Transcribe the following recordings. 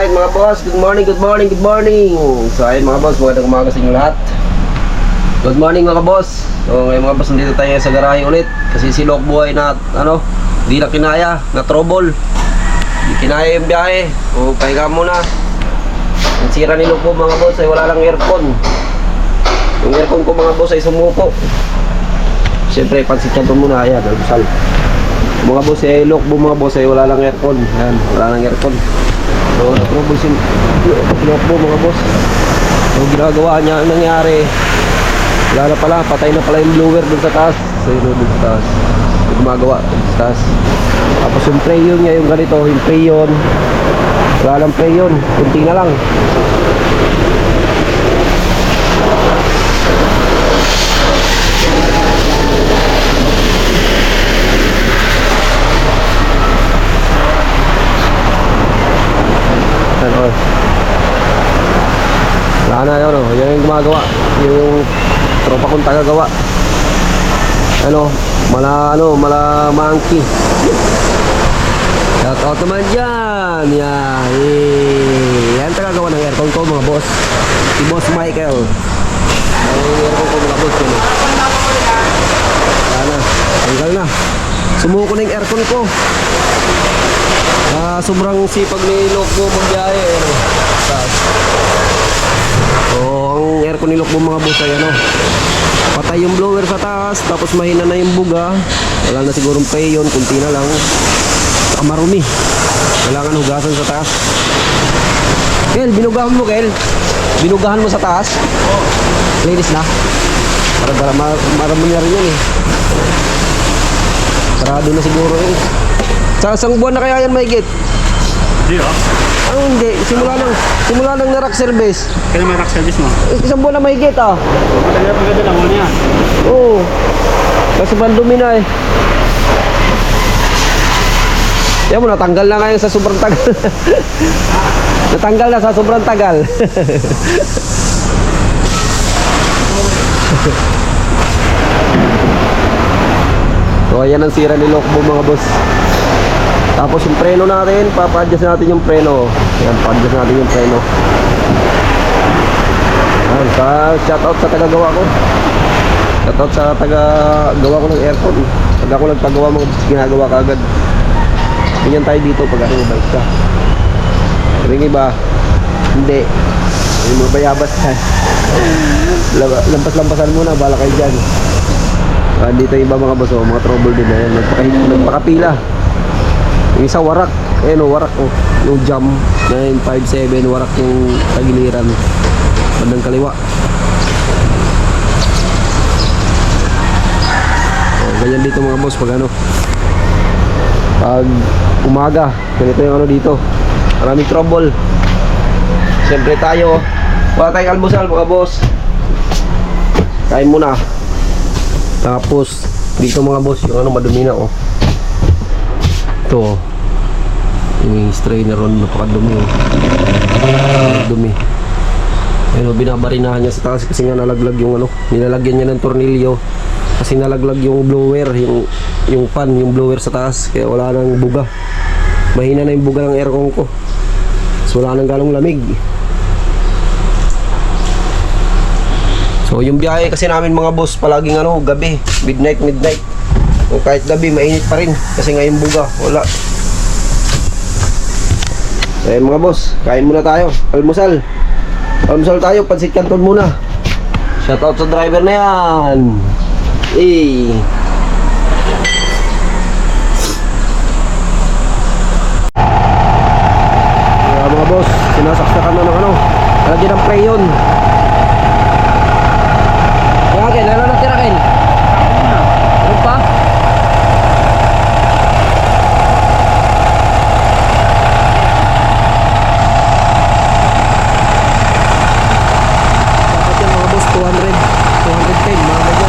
Alright mga boss, good morning, good morning, good morning. So ayun mga boss, magandang umaga sa inyo lahat. Good morning mga boss. So ngayon mga boss, nandito tayo sa garahe ulit. Kasi si Lokboy na di na kinaya, na trouble. Di kinaya yung biyahe. O pahinga muna. Ang sira ni Lokbo mga boss ay wala lang aircon. Yung aircon ko mga boss ay sumuko. Siyempre pansikyan ko muna, ayan, almusal. Mga boss ay Lokbo mga boss ay wala lang aircon. Ayan, wala lang aircon. So, na-trouble si Lokbo mga boss. So, ginagawa niya, ang nangyari, wala na pala, patay na pala yung blower dun sa taas. So, yun dun sa taas. Gumagawa dun sa taas. Tapos yung preyon niya, yung ganito, yung preyon. Wala lang preyon, kunti na lang. Wala na yun, oh. Yan yung gumagawa. Yung tropa kong tagagawa. Mala monkey. Shout out naman dyan. Yan. Yan tagagawa ng aircon ko mga boss. Si Boss Michael. Yung aircon ko mga boss. Wala na. Tanggal na. Sumuko na yung aircon ko. Sobrang sipag ni Lokbo magbiyahe. So, ang aircon ni Lokbo mga boss ay patay yung blower sa taas, tapos mahina na yung buga. Wala na sigurong preyon, kunti na lang. Marumi. Kailangan hugasan sa taas. Kel, binugahan mo Kel. Binugahan mo sa taas. Linis na. Para marami na rin yan eh. Sarado na siguro eh. Sa isang buwan na kaya yan mahigit? Hindi Hindi, simula nang na-rock service. Kaya may rock service mo? Isang buwan na mahigit ah. Kaya pagkada lang mo niya. Oo. Kasi bandumi na eh. Yan mo, natanggal na ngayon sa sobrang tagal. Natanggal na sa sobrang tagal. So ayan ang sira ni Lokbo mga boss. Tapos yung preno natin, papa-adjust natin yung preno. Ayan, pa-adjust natin yung preno. Ayan, shoutout sa taga-gawa ko. Shoutout sa taga-gawa ko ng aircon. Pag ako nagpagawa, ginagawa ka agad. Ganyan tayo dito pag ako mabalik ka. Pero yung iba, hindi. Yung mabayabas ka. Lampas-lampasan muna, bala kayo dyan. Dito yung iba mga boss, mga trouble din na yan. Nagpakapila. Yung isa warak, warak yung jam 957, warak yung tagiliran bandang kaliwa. Ganyan dito mga boss pag pag umaga, ganito yung dito, maraming trouble. Siyempre tayo, wala tayong almusal mga boss, kain muna. Tapos dito mga boss yung madumi na ito yung strainer ron, napakadumi dumi. Ayun, binabarinahan niya sa taas kasi nga nalaglag yung nilalagyan niya ng tornilyo kasi nalaglag yung blower, yung fan, yung blower sa taas, kaya wala nang buga, mahina na yung buga ng aircon ko, so wala nang galong lamig. So yung biyahe kasi namin mga boss palaging gabi, midnight. O kahit gabi mainit pa rin kasi ngayon buga wala. Ayun mga boss, kain muna tayo. Almusal tayo, pansit canton muna. Shoutout sa driver na yan. Mga boss, sinasaksakan na ng lagyan ng preyon. Kaya lalo na tirakin. Ano pa? Dapat yung mga boss 210 mga medyo.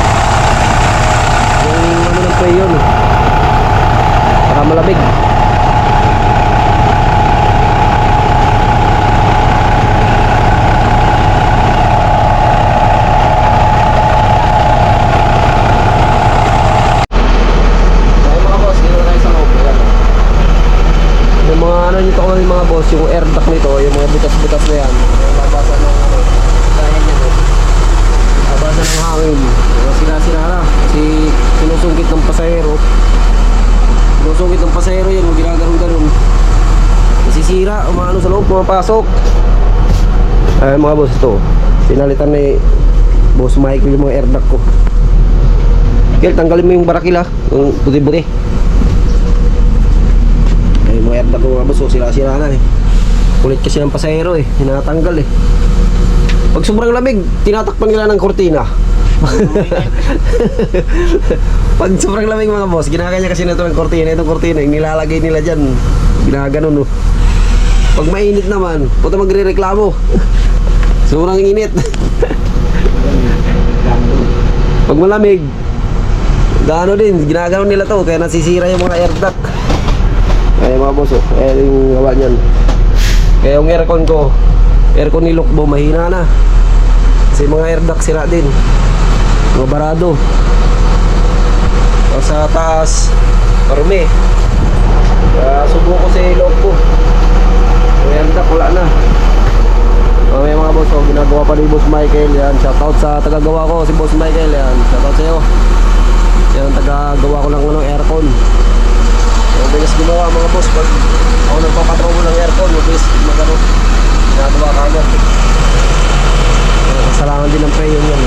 ano nito ko mga boss, yung air duct nito, yung mga butas-butas na yan. Nabasa ng ano, kaya niya no. Nabasa ng hangin. Sila-sila na. Kasi sinusungkit ng pasahero. Sinusungkit ng pasahero yan, huwag ginaganon-ganon. Nasisira, umano sa loob, pumapasok. Ay mga boss, ito. Pinalitan ni Boss Michael yung mga air duct ko. Kel, tanggalin mo yung barakila, yung buti-buti. Ay, mga air duct ko mga boss, so sila-sila na eh. Kulit kasi ng pasahero eh, hinatanggal eh. Pag sobrang lamig, tinatakpan nila ng kortina. Pag sobrang lamig mga boss, ginaganya kasi nito ng kortina. Itong kortina, yung nilalagay nila dyan, ginaganon no. Pag mainit naman, puta magre-reklamo. Sobrang init. Pag malamig, gaano din, ginaganon nila to, kaya nasisira yung mga air duct. Kaya mga boss, ayan yung gawa niyan. Kaya yung aircon ko, aircon ni Lokbo, mahina na. Kasi mga air duct sira din, mga barado. Tapos sa taas, marumi. Kaya subo ko si Lokbo, yung air duct wala na. May mga boss, ginagawa pa ni Boss Michael yan. Shoutout sa tagagawa ko, si Boss Michael yan. Shoutout sa'yo. Yan, tagagawa ko ng aircon. Mabilis gumawa mga boss. Pag ako nagpapatrobo ng aircon, mabilis magano. Ginagawa ka agad. Kasalangan din ng preyon yan.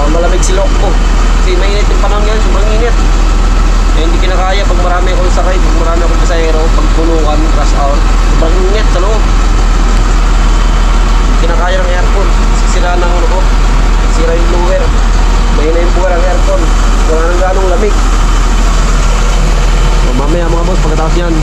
Malamig si Lokbo. Kasi mainit yung panahon yan, sobrang init. Hindi kinakaya pag marami akong sakay, pag marami akong pasahero, pag punukan, rush hour. Sobrang init sa loob. Kinakaya ng aircon, sisira ng ano ko, sira yung blower, mahina yung buwan ng aircon, wala nang ganong lamig. So, mamaya mga boss, pagkatapos yan,